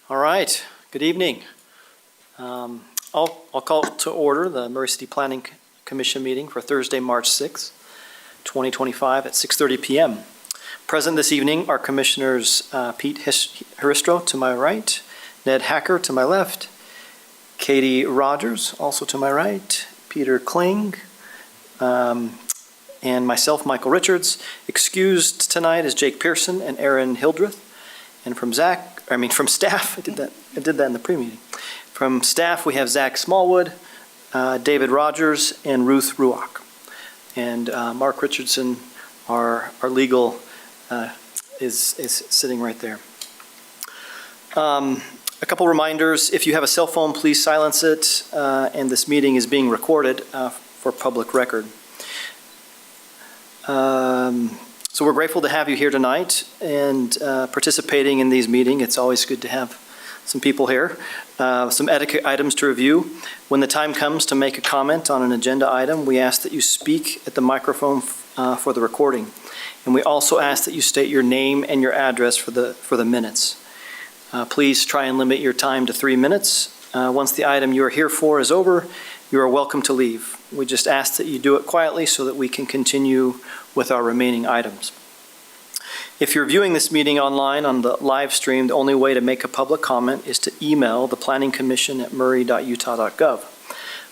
All right, good evening. I'll call to order the Murray City Planning Commission meeting for Thursday, March 6th, 2025 at 6:30 p.m. Present this evening are Commissioners Pete Haristro to my right, Ned Hacker to my left, Katie Rogers also to my right, Peter Kling, and myself, Michael Richards. Excused tonight is Jake Pearson and Aaron Hildreth. And from staff, I did that in the pre-meeting. From staff, we have Zach Smallwood, David Rogers, and Ruth Ruach. And Mark Richardson, our legal, is sitting right there. A couple reminders: if you have a cell phone, please silence it. And this meeting is being recorded for public record. So we're grateful to have you here tonight and participating in these meetings. It's always good to have some people here. Some etiquette items to review. When the time comes to make a comment on an agenda item, we ask that you speak at the microphone for the recording. And we also ask that you state your name and your address for the minutes. Please try and limit your time to 3 minutes. Once the item you are here for is over, you are welcome to leave. We just ask that you do it quietly so that we can continue with our remaining items. If you're viewing this meeting online on the live stream, the only way to make a public comment is to email the Planning Commission at murray.utah.gov.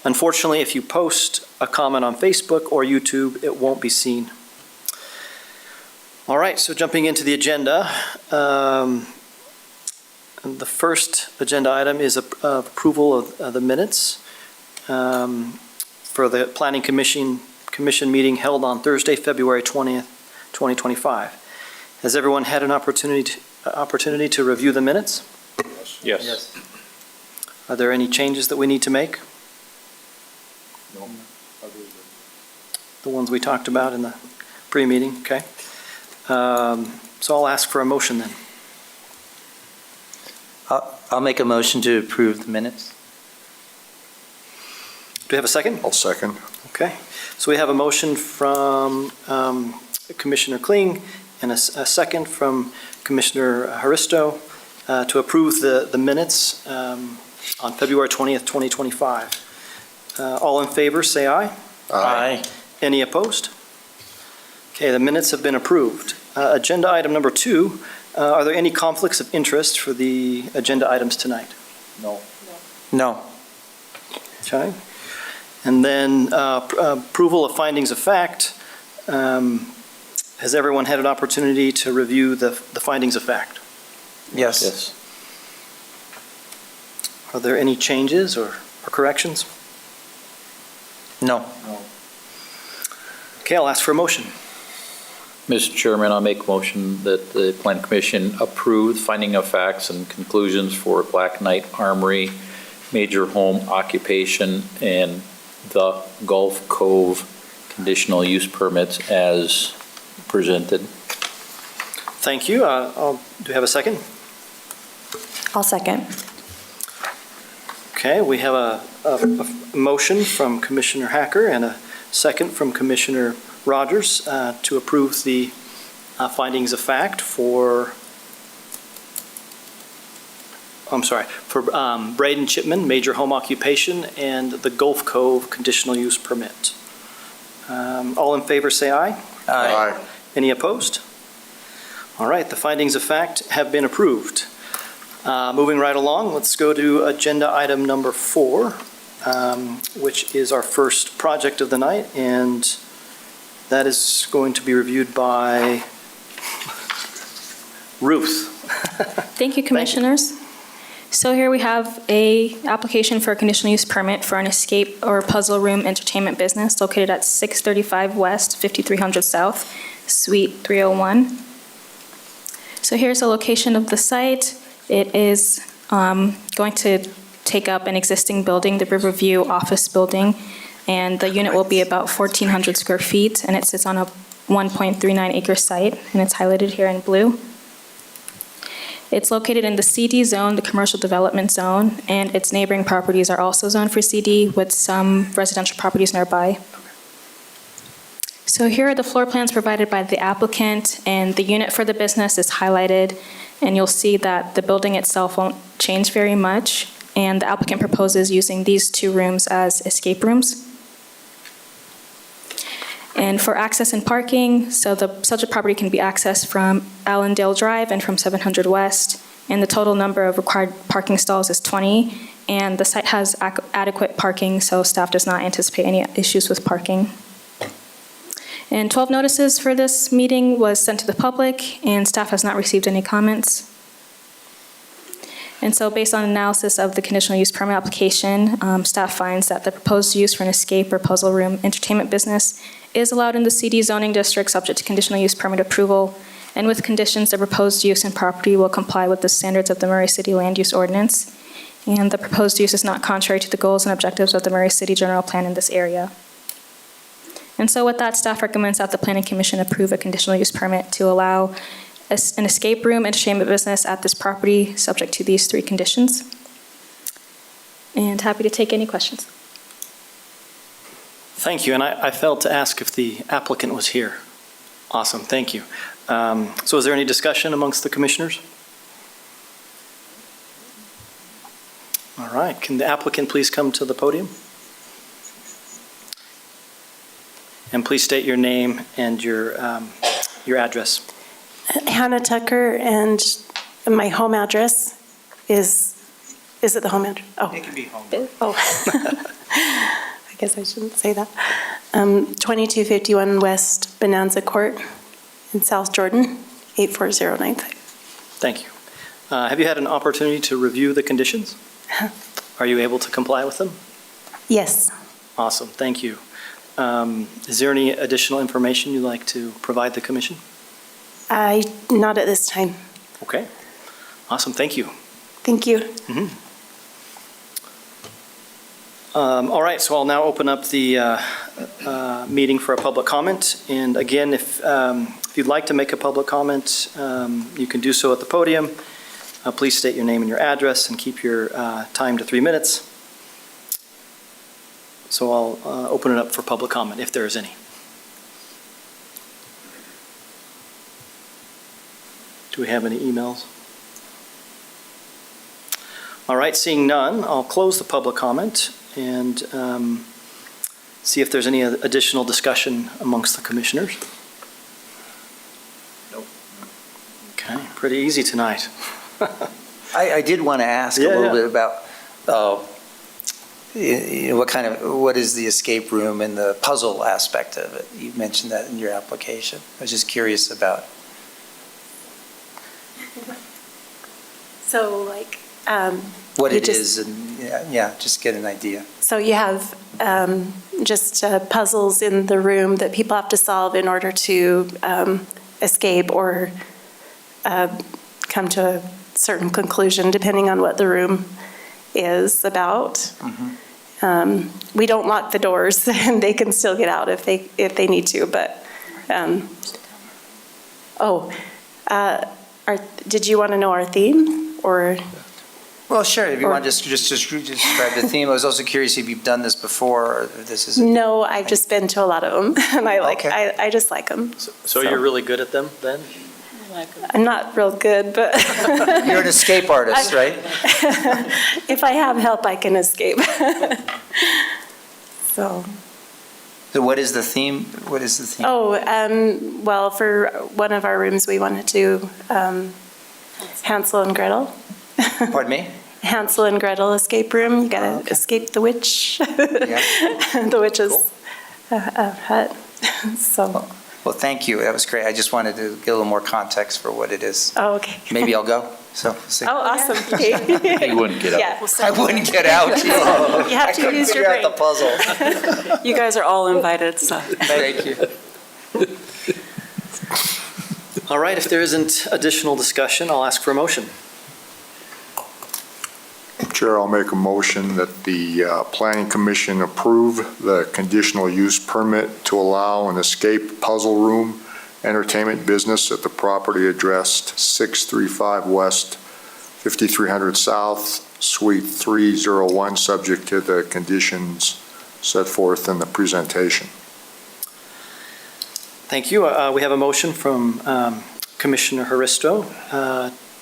Unfortunately, if you post a comment on Facebook or YouTube, it won't be seen. All right, so jumping into the agenda, the first agenda item is approval of the minutes for the Planning Commission meeting held on Thursday, February 20th, 2025. Has everyone had an opportunity to review the minutes? Yes. Are there any changes that we need to make? No. The ones we talked about in the pre-meeting, okay. So I'll ask for a motion then. I'll make a motion to approve the minutes. Do we have a second? I'll second. Okay. So we have a motion from Commissioner Kling and a second from Commissioner Haristo to approve the minutes on February 20th, 2025. All in favor, say aye. Aye. Any opposed? Okay, the minutes have been approved. Agenda item number 2, are there any conflicts of interest for the agenda items tonight? No. No. Okay. And then approval of findings of fact. Has everyone had an opportunity to review the findings of fact? Yes. Yes. Are there any changes or corrections? No. Okay, I'll ask for a motion. Mr. Chairman, I'll make a motion that the Planning Commission approve finding of facts and conclusions for Black Knight Armory, major home occupation, and the Gulf Cove conditional use permits as presented. Thank you. Do we have a second? I'll second. Okay, we have a motion from Commissioner Hacker and a second from Commissioner Rogers to approve the findings of fact for Braden Chipman, major home occupation, and the Gulf Cove conditional use permit. All in favor say aye. Aye. Any opposed? All right, the findings of fact have been approved. Moving right along, let's go to agenda item number 4, which is our first project of the night, and that is going to be reviewed by Ruth. Thank you, Commissioners. So here we have a application for a conditional use permit for an escape or puzzle room entertainment business located at 635 West, 5300 South, Suite 301. So here's a location of the site. It is going to take up an existing building, the Riverview office building, and the unit will be about 1,400 square feet, and it sits on a 1.39 acre site, and it's highlighted here in blue. It's located in the CD zone, the commercial development zone, and its neighboring properties are also zoned for CD with some residential properties nearby. So here are the floor plans provided by the applicant, and the unit for the business is highlighted, and you'll see that the building itself won't change very much, and the applicant proposes using these 2 rooms as escape rooms. And for access and parking, so the subject property can be accessed from Allendale Drive and from 700 West, and the total number of required parking stalls is 20, and the site has adequate parking, so staff does not anticipate any issues with parking. And 12 notices for this meeting was sent to the public, and staff has not received any comments. And so based on analysis of the conditional use permit application, staff finds that the proposed use for an escape or puzzle room entertainment business is allowed in the CD zoning district subject to conditional use permit approval, and with conditions the proposed use and property will comply with the standards of the Murray City Land Use Ordinance, and the proposed use is not contrary to the goals and objectives of the Murray City General Plan in this area. And so with that, staff recommends that the Planning Commission approve a conditional use permit to allow an escape room entertainment business at this property, subject to these 3 conditions. And happy to take any questions. Thank you, and I failed to ask if the applicant was here. Awesome, thank you. So is there any discussion amongst the commissioners? All right, can the applicant please come to the podium? And please state your name and your address. Hannah Tucker, and my home address is it the home address? Oh. It can be home. Oh. I guess I shouldn't say that. 2251 West Bonanza Court in South Jordan, 84095. Thank you. Have you had an opportunity to review the conditions? Are you able to comply with them? Yes. Awesome, thank you. Is there any additional information you'd like to provide the commission? Not at this time. Okay, awesome, thank you. Thank you. All right, so I'll now open up the meeting for a public comment. And again, if you'd like to make a public comment, you can do so at the podium. Please state your name and your address and keep your time to 3 minutes. So I'll open it up for public comment if there is any. Do we have any emails? All right, seeing none, I'll close the public comment and see if there's any additional discussion amongst the commissioners. Nope. Okay, pretty easy tonight. I did want to ask a Yeah, little yeah. bit about what is the escape room and the puzzle aspect of it? You mentioned that in your application. I was just curious about. So like. What you it just- is, and just get an idea. So you have just puzzles in the room that people have to solve in order to escape or come to a certain conclusion, depending on what the room is about. We don't lock the doors, and they can still get out if they need to. But did you want to know our theme or? Well, sure, if you Or- want to just describe the theme. I was also curious if you've done this before, or if this is. No, I've just been to a lot of them, and Okay. I just like them. So you're really good at them then? I'm not real good, but You're an escape artist, right? if I have help, I can escape. So, So what is the theme? What is the theme? well, for one of our rooms, we wanted to Hansel and Gretel. Pardon me? Hansel and Gretel escape room. You gotta Okay. escape the witch, Yeah. the witch's Cool. hut. So, Well, thank you. That was great. I just wanted to get a little more context for what it is. okay. Maybe I'll go. So, we'll see. Oh, awesome. He wouldn't get out. Yeah, I wouldn't get out. you have to use your Figure out the brain. puzzle. You guys are all invited, so. Thank you. All right, if there isn't additional discussion, I'll ask for a motion. Chair, I'll make a motion that the Planning Commission approve the conditional use permit to allow an escape puzzle room entertainment business at the property addressed 635 West, 5300 South, Suite 301, subject to the conditions set forth in the presentation. Thank you. We have a motion from Commissioner Haristo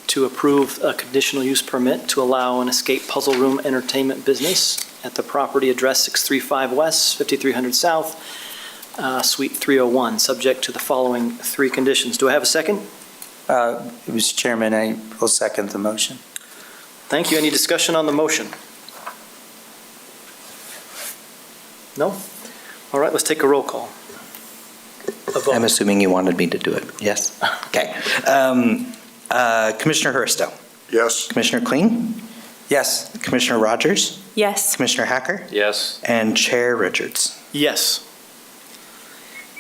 to approve a conditional use permit to allow an escape puzzle room entertainment business at the property address 635 West, 5300 South, Suite 301, subject to the following three conditions. Do I have a second? Mr. Chairman, I will second the motion. Thank you. Any discussion on the motion? No? All right, let's take a roll call. A vote. I'm assuming you wanted me to do it. Yes? Okay. Commissioner Hursto, Yes? Commissioner Kling, Yes. Commissioner Rogers, Yes. Commissioner Hacker, Yes. and Chair Richards. Yes.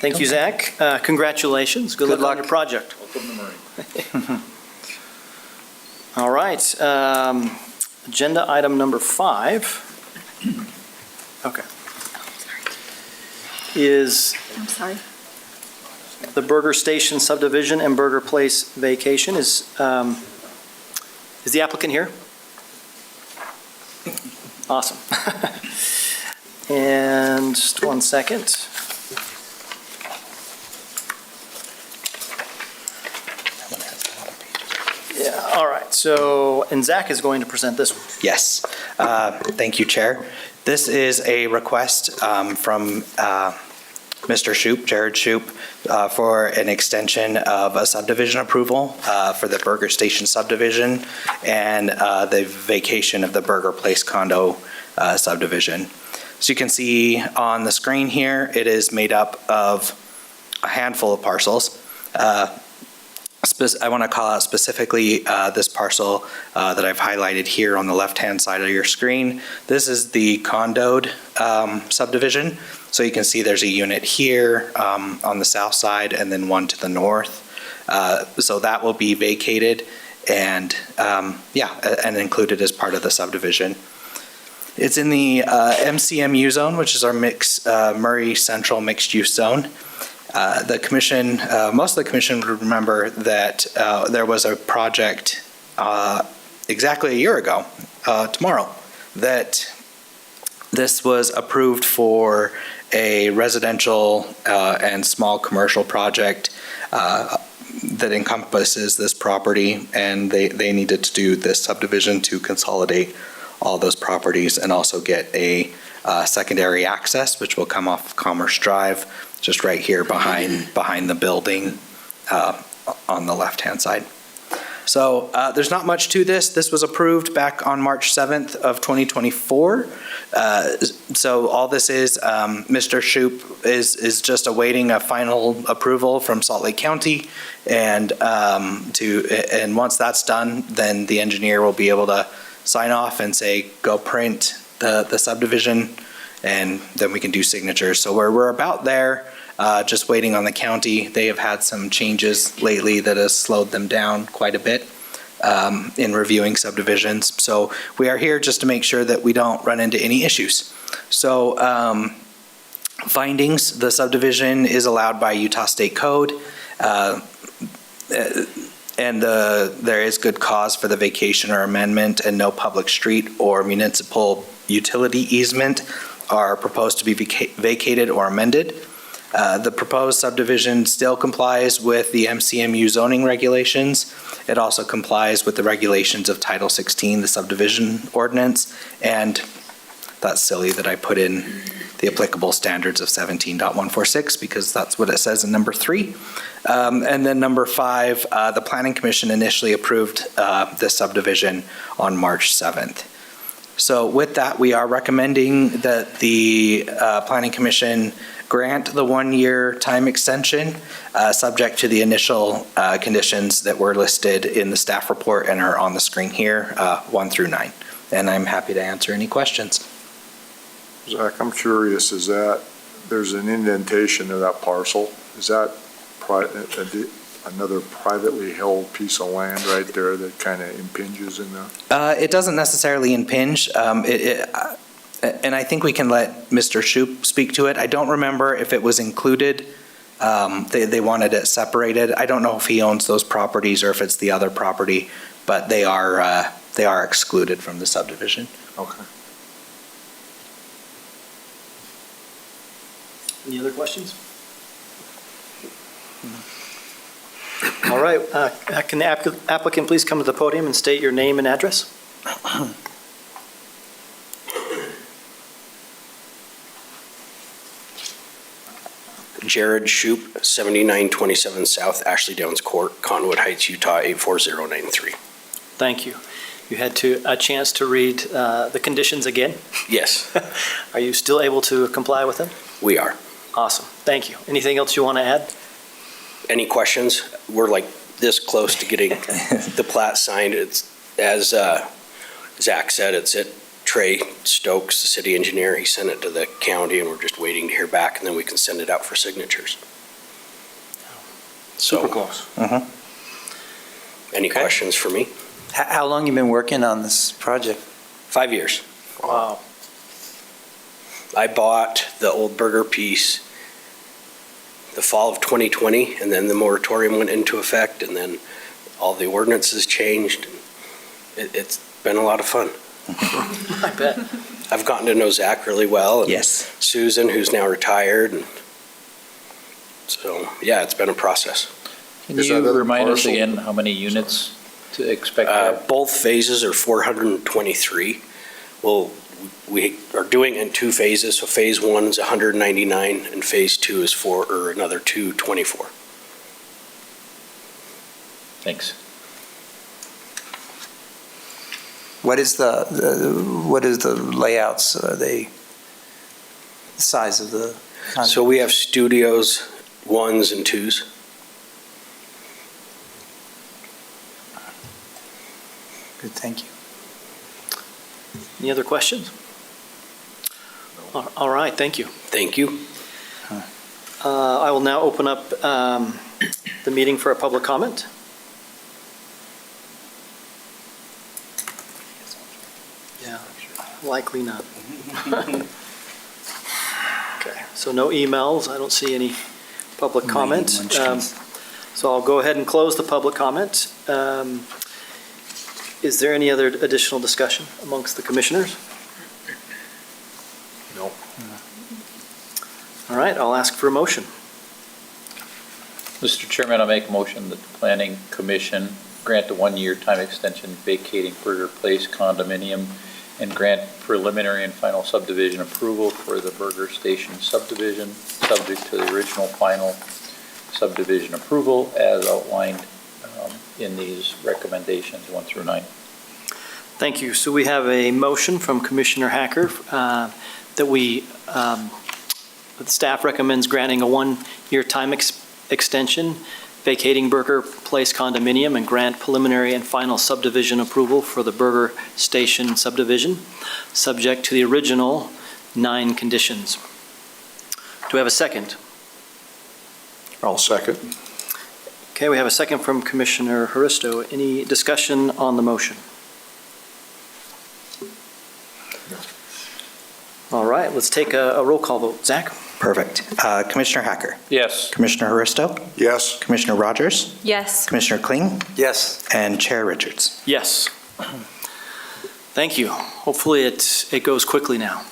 Thank you, Zach. Congratulations. Good Good luck on luck. your project. All right. Agenda item number 5. Okay. Is I'm sorry. the Burger Station subdivision and Burger Place vacation. Is the applicant here? Awesome. And just one second. Yeah, all right. So, and Zach is going to present this one. Yes. Thank you, Chair. This is a request from Mr. Shoup, Jared Shoup, for an extension of a subdivision approval for the Burger Station subdivision and the vacation of the Burger Place condo subdivision. So you can see on the screen here, it is made up of a handful of parcels. I want to call out specifically this parcel that I've highlighted here on the left-hand side of your screen. This is the condoed subdivision. So you can see there's a unit here on the south side and then one to the north. So that will be vacated and, and included as part of the subdivision. It's in the MCMU zone, which is our Murray Central Mixed Use Zone. The commission, most of the commission would remember that there was a project exactly a year ago, tomorrow, that this was approved for a residential and small commercial project that encompasses this property, and they needed to do this subdivision to consolidate all those properties and also get a secondary access, which will come off Commerce Drive, just right here behind the building on the left-hand side. So there's not much to this. This was approved back on March 7th of 2024. So all this is, Mr. Shoup is just awaiting a final approval from Salt Lake County, and once that's done, then the engineer will be able to sign off and say, go print the subdivision, and then we can do signatures. So we're about there, just waiting on the county. They have had some changes lately that has slowed them down quite a bit in reviewing subdivisions. So we are here just to make sure that we don't run into any issues. So findings, the subdivision is allowed by Utah State Code. And there is good cause for the vacation or amendment, and no public street or municipal utility easement are proposed to be vacated or amended. The proposed subdivision still complies with the MCMU zoning regulations. It also complies with the regulations of Title 16, the subdivision ordinance, and that's silly that I put in the applicable standards of 17.146 because that's what it says in number 3. And then number 5, the Planning Commission initially approved this subdivision on March 7th. So with that, we are recommending that the Planning Commission grant the 1-year time extension, subject to the initial conditions that were listed in the staff report and are on the screen here, 1 through 9. And I'm happy to answer any questions. Zach, I'm curious, there's an indentation of that parcel. Is that another privately held piece of land right there that kind of impinges in the? It doesn't necessarily impinge. And I think we can let Mr. Shoup speak to it. I don't remember if it was included. They wanted it separated. I don't know if he owns those properties or if it's the other property, but they are excluded from the subdivision. Okay. Any other questions? All right, can the applicant please come to the podium and state your name and address? Jared Shoup, 7927 South Ashley Downs Court, Conwood Heights, Utah, 84093. Thank you. You had a chance to read the conditions again. Yes, Are you still able to comply with them? we are. Awesome, thank you. Anything else you want to add? Any questions? We're like this close to getting the plat signed. It's, as Zach said, it's at Trey Stokes, the city engineer. He sent it to the county, and we're just waiting to hear back, and then we can send it out for signatures. Super So, close. any Okay. questions for me? How long you been working on this project? 5 years. Wow. I bought the old burger piece the fall of 2020, and then the moratorium went into effect, and then all the ordinances changed. It's been a lot of fun. I bet. I've gotten to know Zach really well, and Yes. Susan, who's now retired, and so, yeah, it's been a process. Can Is that you other remind us parcel- again how many units to expect there? Both phases are 423. Well, we are doing it in 2 phases, so phase 1 is 199, and phase 2 is another 224. Thanks. What is the layouts? Are they the size of the? So we have studios, 1s and 2s. Good, thank you. Any other questions? All right, thank you. Thank you. I will now open up the meeting for a public comment. Yeah, likely not. Okay, so no emails. I don't see any public comment. So I'll go ahead and close the public comment. Is there any other additional discussion amongst the commissioners? No. All right, I'll ask for a motion. Mr. Chairman, I make a motion that the Planning Commission grant a 1-year time extension vacating Burger Place condominium and grant preliminary and final subdivision approval for the Burger Station subdivision, subject to the original final subdivision approval as outlined in these recommendations 1 through 9. Thank you. So we have a motion from Commissioner Hacker that the staff recommends granting a 1-year time extension, vacating Burger Place condominium and grant preliminary and final subdivision approval for the Burger Station subdivision, subject to the original 9 conditions. Do we have a second? I'll second. Okay, we have a second from Commissioner Haristo. Any discussion on the motion? All right, let's take a roll call vote. Zach? Perfect. Commissioner Hacker, Yes. Commissioner Haristo, Yes. Commissioner Rogers, Yes. Commissioner Kling, Yes. and Chair Richards. Yes. Thank you. Hopefully it goes quickly now.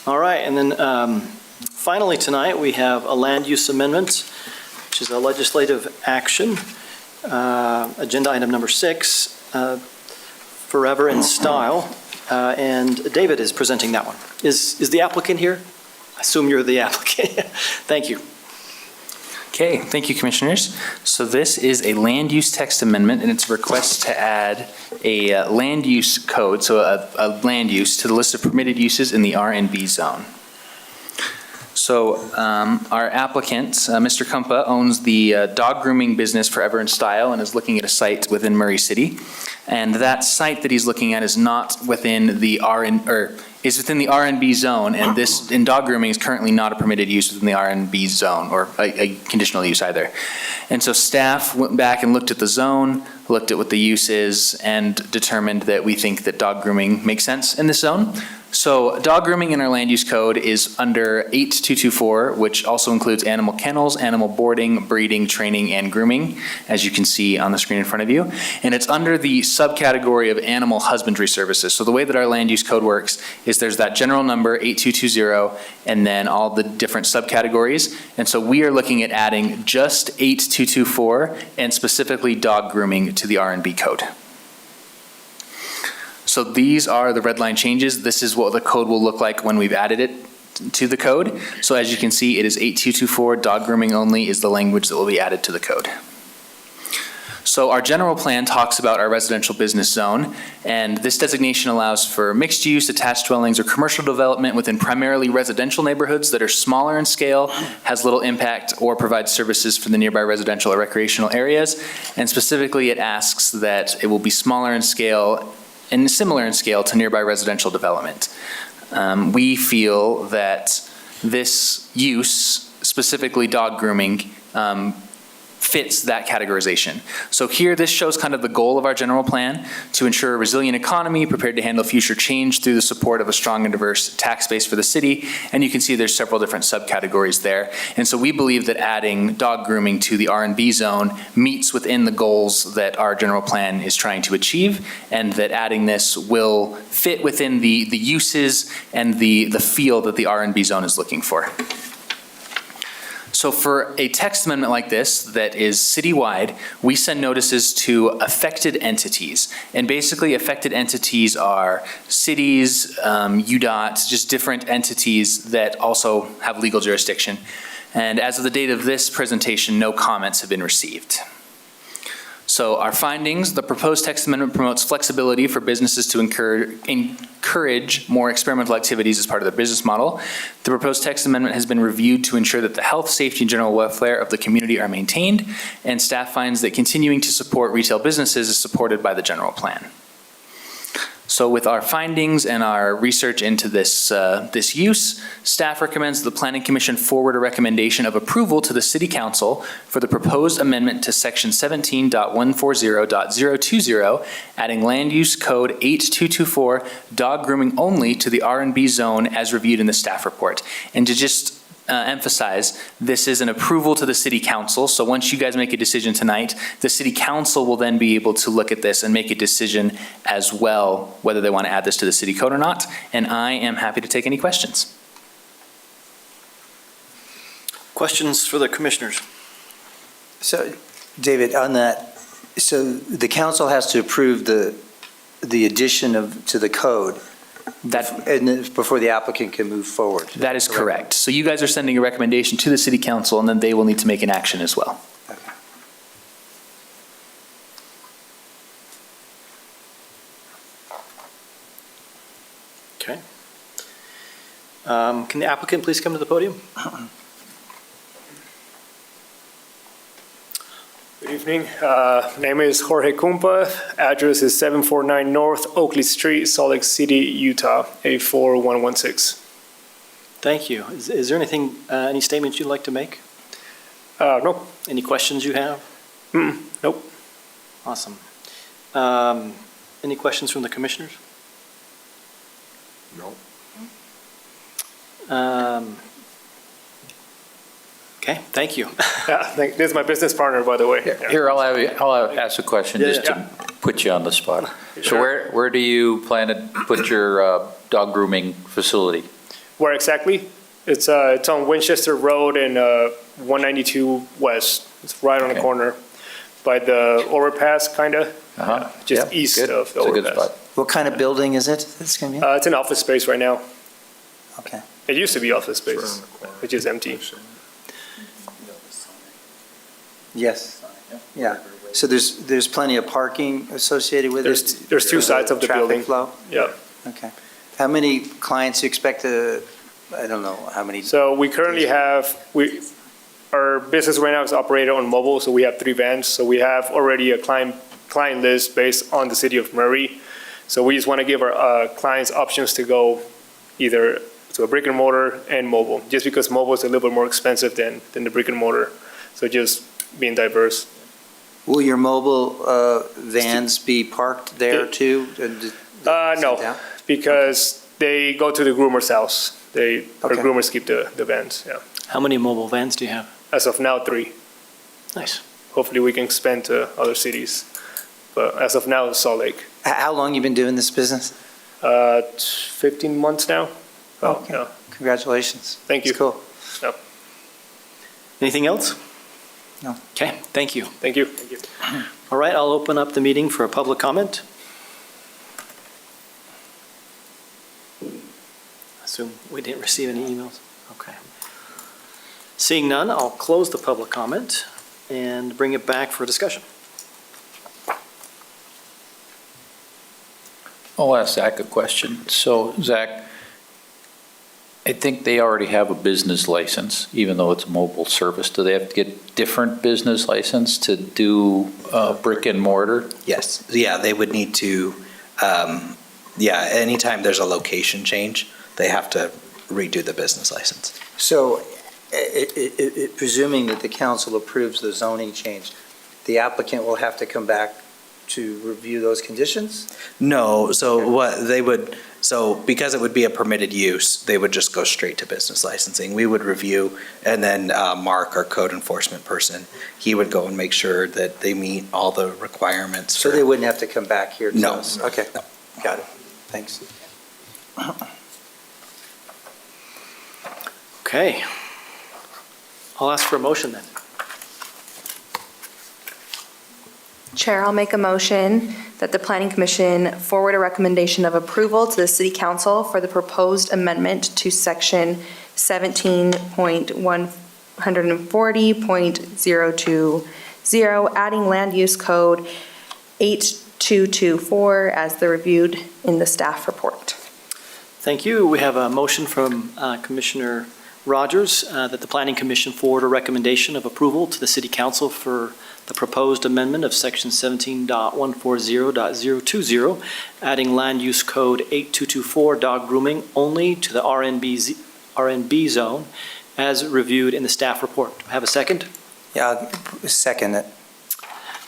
All right, and then finally tonight, we have a land use amendment, which is a legislative action. Agenda item number 6, Forever in Style. And David is presenting that one. Is the applicant here? I assume you're the applicant. Thank you. Okay, thank you, Commissioners. So this is a land use text amendment, and it's a request to add a land use code, so a land use, to the list of permitted uses in the R&B zone. So our applicant, Mr. Kumpa, owns the dog grooming business Forever in Style and is looking at a site within Murray City. And that site that he's looking at is not within the is within the R&B zone, and dog grooming is currently not a permitted use within the R&B zone, or a conditional use either. And so staff went back and looked at the zone, looked at what the use is, and determined that we think that dog grooming makes sense in this zone. So dog grooming in our land use code is under 8224, which also includes animal kennels, animal boarding, breeding, training, and grooming, as you can see on the screen in front of you. And it's under the subcategory of animal husbandry services. So the way that our land use code works is there's that general number, 8220, and then all the different subcategories. And so we are looking at adding just 8224 and specifically dog grooming to the R&B code. So these are the red line changes. This is what the code will look like when we've added it to the code. So as you can see, it is 8224, dog grooming only is the language that will be added to the code. So our general plan talks about our residential business zone, and this designation allows for mixed use, attached dwellings, or commercial development within primarily residential neighborhoods that are smaller in scale, has little impact, or provides services for the nearby residential or recreational areas. And specifically, it asks that it will be smaller in scale and similar in scale to nearby residential development. We feel that this use, specifically dog grooming, fits that categorization. So here, this shows kind of the goal of our general plan: to ensure a resilient economy, prepared to handle future change through the support of a strong and diverse tax base for the city. And you can see there's several different subcategories there. And so we believe that adding dog grooming to the R&B zone meets within the goals that our general plan is trying to achieve, and that adding this will fit within the uses and the feel that the R&B zone is looking for. So for a text amendment like this that is citywide, we send notices to affected entities. And basically affected entities are cities, UDOT, just different entities that also have legal jurisdiction. And as of the date of this presentation, no comments have been received. So our findings: the proposed text amendment promotes flexibility for businesses to encourage more experimental activities as part of their business model. The proposed text amendment has been reviewed to ensure that the health, safety, and general welfare of the community are maintained, and staff finds that continuing to support retail businesses is supported by the general plan. So with our findings and our research into this use, staff recommends the Planning Commission forward a recommendation of approval to the City Council for the proposed amendment to Section 17.140.020, adding Land Use Code 8224, dog grooming only, to the R&B zone as reviewed in the staff report. And to just emphasize, this is an approval to the City Council. So once you guys make a decision tonight, the City Council will then be able to look at this and make a decision as well, whether they want to add this to the city code or not. And I am happy to take any questions. Questions for the commissioners? So, David, on that, so the council has to approve the addition to the code before the applicant can move forward? That is correct. So you guys are sending a recommendation to the City Council, and then they will need to make an action as well. Okay. Can the applicant please come to the podium? Good evening. Name is Jorge Cumpa. Address is 749 North Oakley Street, Salt Lake City, Utah, 84116. Thank you. Is there anything, any statements you'd like to make? Nope. Any questions you have? Nope. Awesome. Any questions from the commissioners? No. Okay, thank you. Yeah, this is my business partner, by the way. Yeah. Here, I'll ask a question just to put you on the spot. So where do you plan to put your dog grooming facility? Where exactly? It's on Winchester Road and 192 West. It's right on the corner by the overpass, kind of. Just east of the It's a good overpass. spot. What kind of building is it that's going to be? It's an office space right now. Okay. It used to be office space, which is empty. Yes. Yeah. So there's plenty of parking associated with it? There's two sides of the building. Traffic flow? Yeah. Okay. How many clients do you expect to, I don't know, how many? So we currently have, our business right now is operated on mobile, so we have 3 vans. So we have already a client list based on the city of Murray. So we just want to give our clients options to go either to a brick and mortar and mobile, just because mobile is a little bit more expensive than the brick and mortar. So just being diverse. Will your mobile vans be parked there too? No, because They go to the groomer's house. Our Okay. groomers keep the vans, yeah. How many mobile vans do you have? As of now, 3. Nice. Hopefully, we can expand to other cities. But as of now, it's Salt Lake. How long you been doing this business? 15 months now. Oh, Okay. yeah. Congratulations. Thank you. It's cool. Anything else? No. Okay, thank you. Thank you. Thank you. All right, I'll open up the meeting for a public comment. Assume we didn't receive any emails? Okay. Seeing none, I'll close the public comment and bring it back for discussion. I'll ask Zach a question. So Zach, I think they already have a business license, even though it's a mobile service. Do they have to get different business license to do brick and mortar? Yes, yeah, they would need to, anytime there's a location change, they have to redo the business license. So, presuming that the council approves the zoning change, the applicant will have to come back to review those conditions? No, so what they would, so because it would be a permitted use, they would just go straight to business licensing. We would review, and then Mark, our code enforcement person, he would go and make sure that they meet all the requirements. So they wouldn't have to come back here to No. us? Okay, No. got it. Thanks. Okay. I'll ask for a motion then. Chair, I'll make a motion that the Planning Commission forward a recommendation of approval to the City Council for the proposed amendment to Section 17.140.020, adding Land Use Code 8224 as the reviewed in the staff report. Thank you. We have a motion from Commissioner Rogers that the Planning Commission forward a recommendation of approval to the City Council for the proposed amendment of Section 17.140.020, adding Land Use Code 8224 dog grooming only to the RNB zone as reviewed in the staff report. Do I have a second? Yeah, I'll second it.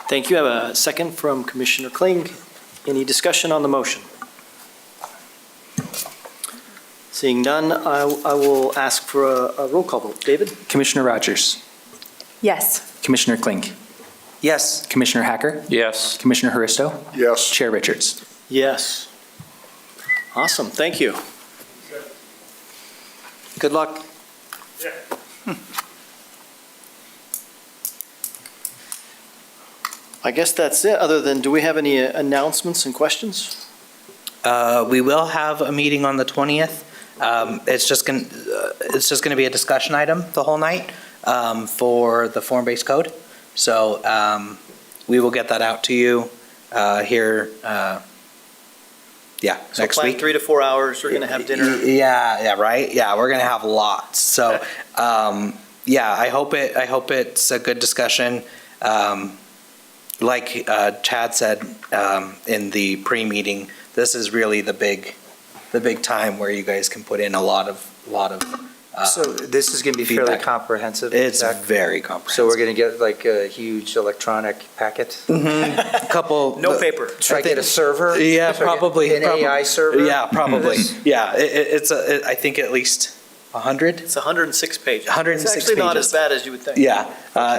Thank you. I have a second from Commissioner Kling. Any discussion on the motion? Seeing none, I will ask for a roll call vote. David? Commissioner Rogers, Yes. Commissioner Klink, Yes. Commissioner Hacker, Yes. Commissioner Haristo, Yes. Chair Richards. Yes. Awesome, thank you. Good luck. I guess that's it, other than, do we have any announcements and questions? We will have a meeting on the 20th. It's just going to be a discussion item the whole night for the form-based code. So we will get that out to you here, So next plan week. 3 to 4 hours, we're going to have dinner. Yeah, right? Yeah, we're going to have lots. So, I hope it's a good discussion. Like Chad said in the pre-meeting, this is really the big time where you guys can put in a lot of. So this is going to be fairly feedback. comprehensive? It's Zach? very comprehensive. So we're going to get like a huge electronic packet? A couple. No paper. Should I get a server? Yeah, Should I get probably. An AI server? Yeah, probably. This? Yeah, I think at least 100. It's 106 pages. 106 It's actually not pages. as bad as you would think. Yeah,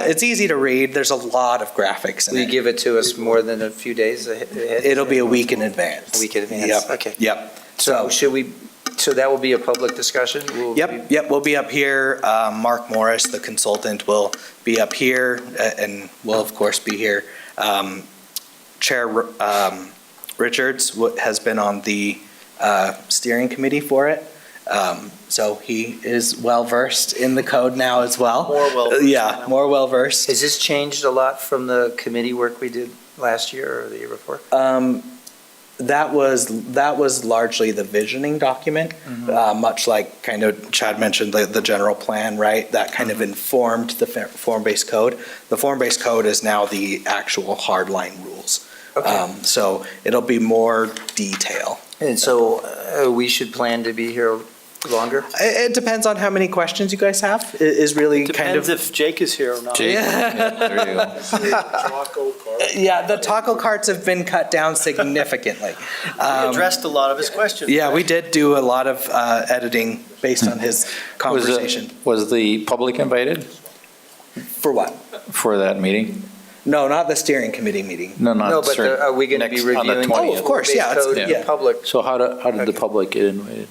it's easy to read. There's a lot of graphics in Will you it. give it to us more than a few days ahead? It'll be a week in advance. A week in advance? Yep. Okay. Yep. So so that will be a public discussion? We'll Yep, we'll be up here. Mark Morris, the consultant, will be up here, and will of course be here. Chair Richards has been on the steering committee for it. So he is well-versed in the code now as well. More well-versed Yeah, now. more well-versed. Has this changed a lot from the committee work we did last year or the year before? That was largely the visioning document, much like kind of Chad mentioned the general plan, right? That kind of informed the form-based code. The form-based code is now the actual hardline rules. Okay. So it'll be more detail. And so we should plan to be here Longer? It depends on how many questions you guys have, is really kind of. Depends if Jake is here or not. Jake? Yeah, there you go. Yeah, the taco carts have been cut down significantly. He addressed a lot of his questions. Yeah, we did do a lot of editing based on his conversation. Was the public invited For what? for that meeting? No, not the steering committee meeting. No, not. No, but certain- are we going to be next- on the reviewing? 20th. Oh, of course, yeah, it's- Code in yeah. Public. So how did the public get invited?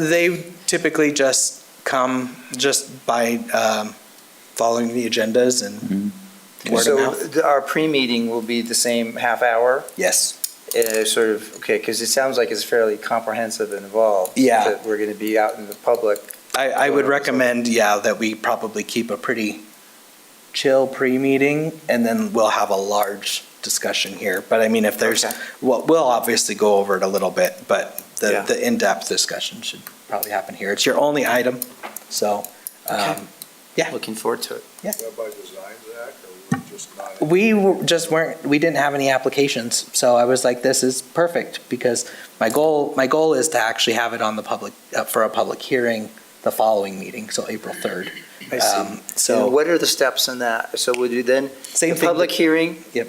They typically just come just by following the agendas and word of mouth. So our pre-meeting will be the same half hour? Yes. Sort of, okay, because it sounds like it's fairly comprehensive and involved. Yeah. That we're going to be out in the public. I would recommend, yeah, that we probably keep a pretty chill pre-meeting, and then we'll have a large discussion here. But I mean, if there's, Okay. well, we'll obviously go over it a little bit, but Yeah. the in-depth discussion should probably happen here. It's your only item, so, yeah. Looking forward to it. Is that by design, Zach, or we're just not? Just weren't, we didn't have any applications, so I was like, this is perfect, because my goal is to actually have it on the public, for a public hearing the following meeting, so April 3rd. I see. So, And what are the steps in that? So would you then, same the thing. public hearing? Yep.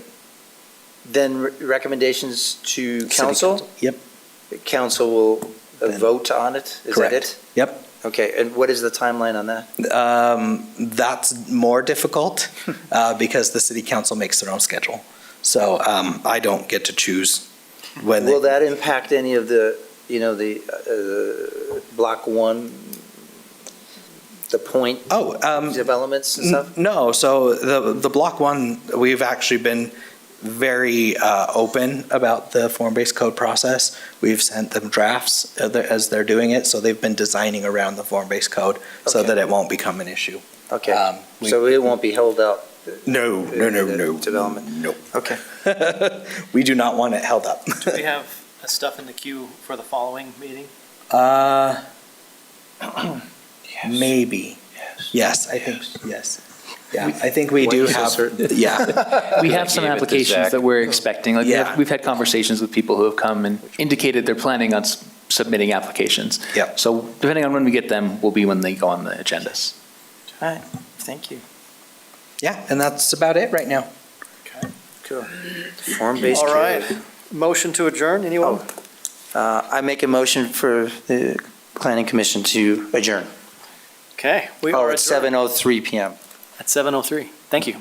Then recommendations to City council? Yep, Council will Then- vote on it? Is that Correct. it? yep. Okay, and what is the timeline on that? That's more difficult because the city council makes their own schedule. So I don't get to choose when. Will that impact any of the, the Block 1, the point developments and stuff? No, so the Block 1, we've actually been very open about the form-based code process. We've sent them drafts as they're doing it, so they've been designing around the form-based code so Okay. that it won't become an issue. Okay, we- so it won't be held up? No. Development. Nope. Okay. We do not want it held up. Do we have stuff in the queue for the following meeting? Maybe. Yes, I think, yes. Yeah, I think we do so have, certain? yeah. We have some Gave it to applications Zach. that we're expecting. Like, Yeah. we've had conversations with people who have come and indicated they're planning on submitting applications. Yep. So depending on when we get them, will be when they go on the agendas. All right, thank you. Yeah, and that's about it right now. Cool. Form-based All code. right. Motion to adjourn, anyone? I make a motion for the planning commission to adjourn. Okay, we are Oh, adjourned at 7:03 PM. at 7:03. Thank you.